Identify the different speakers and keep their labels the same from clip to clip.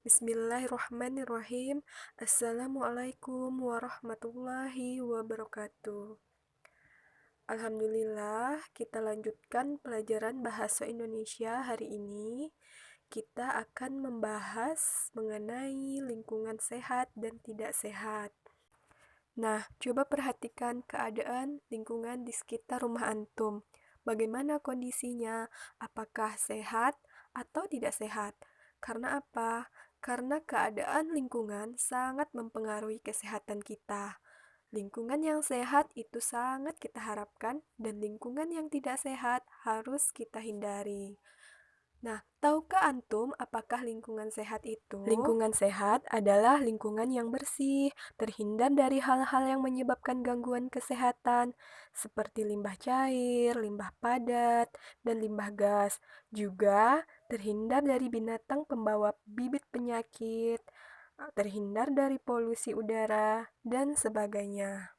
Speaker 1: Bismillahirrahmanirrahim. Assalamualaikum warahmatullahi wabarakatuh. Alhamdulillah, kita lanjutkan pelajaran bahasa Indonesia hari ini. Kita akan membahas mengenai lingkungan sehat dan tidak sehat. Nah, coba perhatikan keadaan lingkungan di sekitar rumah antum. Bagaimana kondisinya? Apakah sehat atau tidak sehat? Karena apa? Karena keadaan lingkungan sangat mempengaruhi kesehatan kita. Lingkungan yang sehat itu sangat kita harapkan, dan lingkungan yang tidak sehat harus kita hindari. Nah, tahukah antum apakah lingkungan sehat itu? Lingkungan sehat adalah lingkungan yang bersih, terhindar dari hal-hal yang menyebabkan gangguan kesehatan, seperti limbah cair, limbah padat, dan limbah gas. Juga terhindar dari binatang pembawa bibit penyakit, terhindar dari polusi udara, dan sebagainya.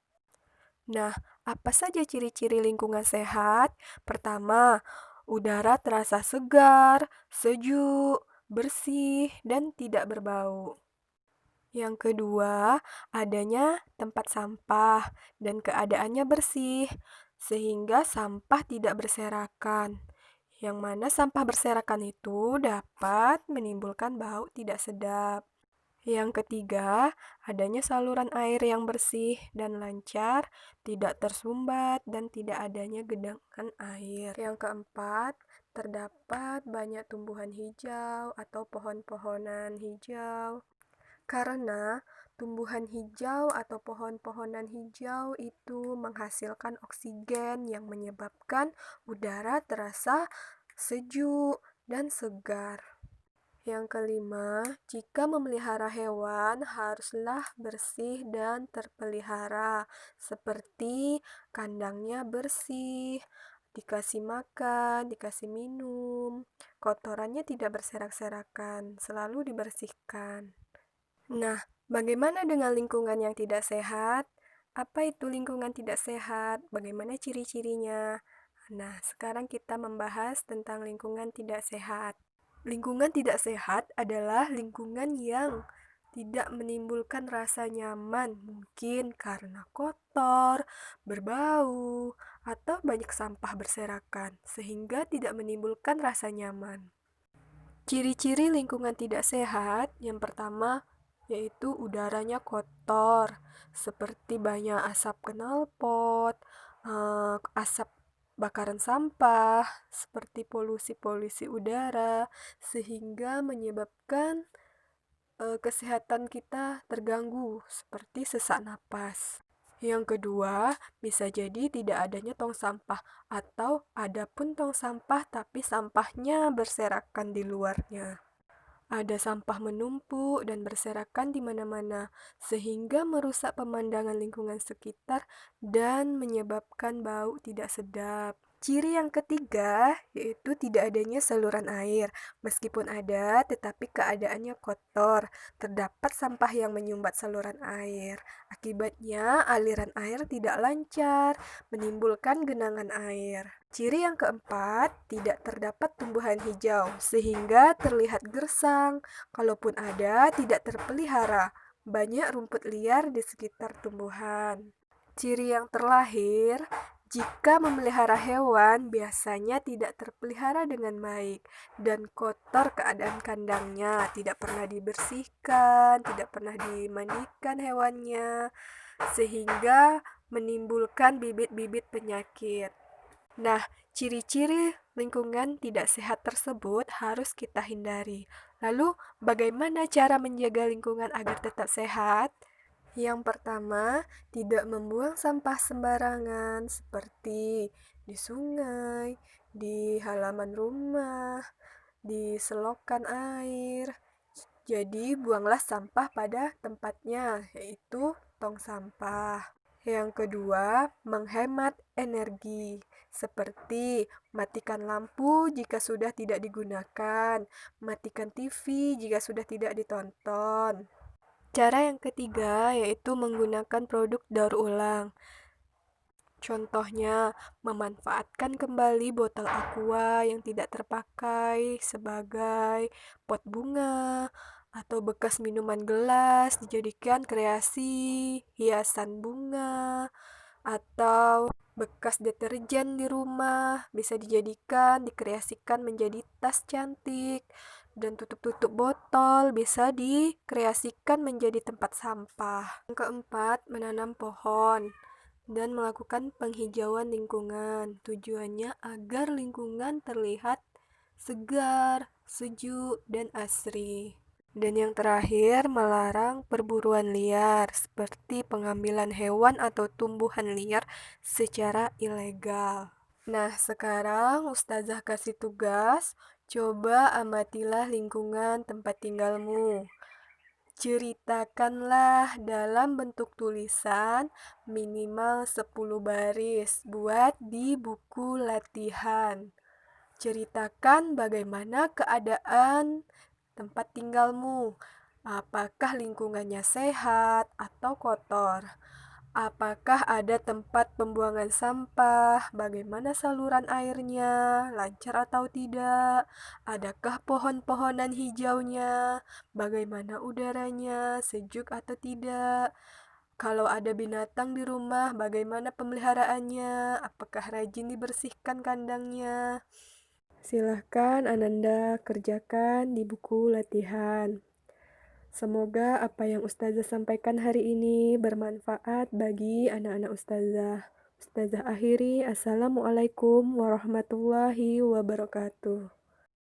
Speaker 1: Nah, apa saja ciri-ciri lingkungan sehat? Pertama, udara terasa segar, sejuk, bersih, dan tidak berbau. Yang kedua, adanya tempat sampah dan keadaannya bersih, sehingga sampah tidak berserakan. Yang mana sampah berserakan itu dapat menimbulkan bau tidak sedap. Yang ketiga, adanya saluran air yang bersih dan lancar, tidak tersumbat, dan tidak adanya genangan air. Yang keempat, terdapat banyak tumbuhan hijau atau pohon-pohonan hijau. Karena tumbuhan hijau atau pohon-pohonan hijau itu menghasilkan oksigen yang menyebabkan udara terasa sejuk dan segar. Yang kelima, jika memelihara hewan haruslah bersih dan terpelihara, seperti kandangnya bersih, dikasih makan, dikasih minum, kotorannya tidak berserak-serakan, selalu dibersihkan. Nah, bagaimana dengan lingkungan yang tidak sehat? Apa itu lingkungan tidak sehat? Bagaimana ciri-cirinya? Nah, sekarang kita membahas tentang lingkungan tidak sehat. Lingkungan tidak sehat adalah lingkungan yang tidak menimbulkan rasa nyaman, mungkin karena kotor, berbau, atau banyak sampah berserakan, sehingga tidak menimbulkan rasa nyaman. Ciri-ciri lingkungan tidak sehat yang pertama yaitu udaranya kotor, seperti banyak asap knalpot, asap bakaran sampah, seperti polusi-polusi udara, sehingga menyebabkan kesehatan kita terganggu, seperti sesak napas. Yang kedua, bisa jadi tidak adanya tong sampah, atau ada pun tong sampah tapi sampahnya berserakan di luarnya. Ada sampah menumpuk dan berserakan di mana-mana, sehingga merusak pemandangan lingkungan sekitar dan menyebabkan bau tidak sedap. Ciri yang ketiga yaitu tidak adanya saluran air. Meskipun ada, tetapi keadaannya kotor. Terdapat sampah yang menyumbat saluran air. Akibatnya, aliran air tidak lancar, menimbulkan genangan air. Ciri yang keempat, tidak terdapat tumbuhan hijau, sehingga terlihat gersang. Kalaupun ada, tidak terpelihara. Banyak rumput liar di sekitar tumbuhan. Ciri yang terakhir, jika memelihara hewan, biasanya tidak terpelihara dengan baik dan kotor keadaan kandangnya, tidak pernah dibersihkan, tidak pernah dimandikan hewannya, sehingga menimbulkan bibit-bibit penyakit. Nah, ciri-ciri lingkungan tidak sehat tersebut harus kita hindari. Lalu, bagaimana cara menjaga lingkungan agar tetap sehat? Yang pertama, tidak membuang sampah sembarangan seperti di sungai, di halaman rumah, di selokan air. Jadi, buanglah sampah pada tempatnya, yaitu tong sampah. Yang kedua, menghemat energi, seperti matikan lampu jika sudah tidak digunakan, matikan TV jika sudah tidak ditonton. Cara yang ketiga yaitu menggunakan produk daur ulang. Contohnya, memanfaatkan kembali botol aqua yang tidak terpakai sebagai pot bunga, atau atau bekas minuman gelas dijadikan kreasi hiasan bunga, atau bekas deterjen di rumah bisa dikreasikan menjadi tas cantik, dan tutup-tutup botol bisa dikreasikan menjadi tempat sampah. Yang keempat, menanam pohon dan melakukan penghijauan lingkungan. Tujuannya agar lingkungan terlihat segar, sejuk, dan asri. Dan yang terakhir, melarang perburuan liar, seperti pengambilan hewan atau tumbuhan liar secara ilegal. Nah, sekarang Ustazah kasih tugas, coba amatilah lingkungan tempat tinggalmu. Ceritakanlah dalam bentuk tulisan minimal 10 baris buat di buku latihan. Ceritakan bagaimana keadaan tempat tinggalmu. Apakah lingkungannya sehat atau kotor? Apakah ada tempat pembuangan sampah? Bagaimana saluran airnya? Lancar atau tidak? Adakah pohon-pohonan hijaunya? Bagaimana udaranya? Sejuk atau tidak? Kalau ada binatang di rumah, bagaimana pemeliharaannya? Apakah rajin dibersihkan kandangnya? Silahkan Ananda kerjakan di buku latihan. Semoga apa yang Ustazah sampaikan hari ini bermanfaat bagi anak-anak Ustazah. Ustazah akhiri, Assalamualaikum warahmatullahi wabarakatuh.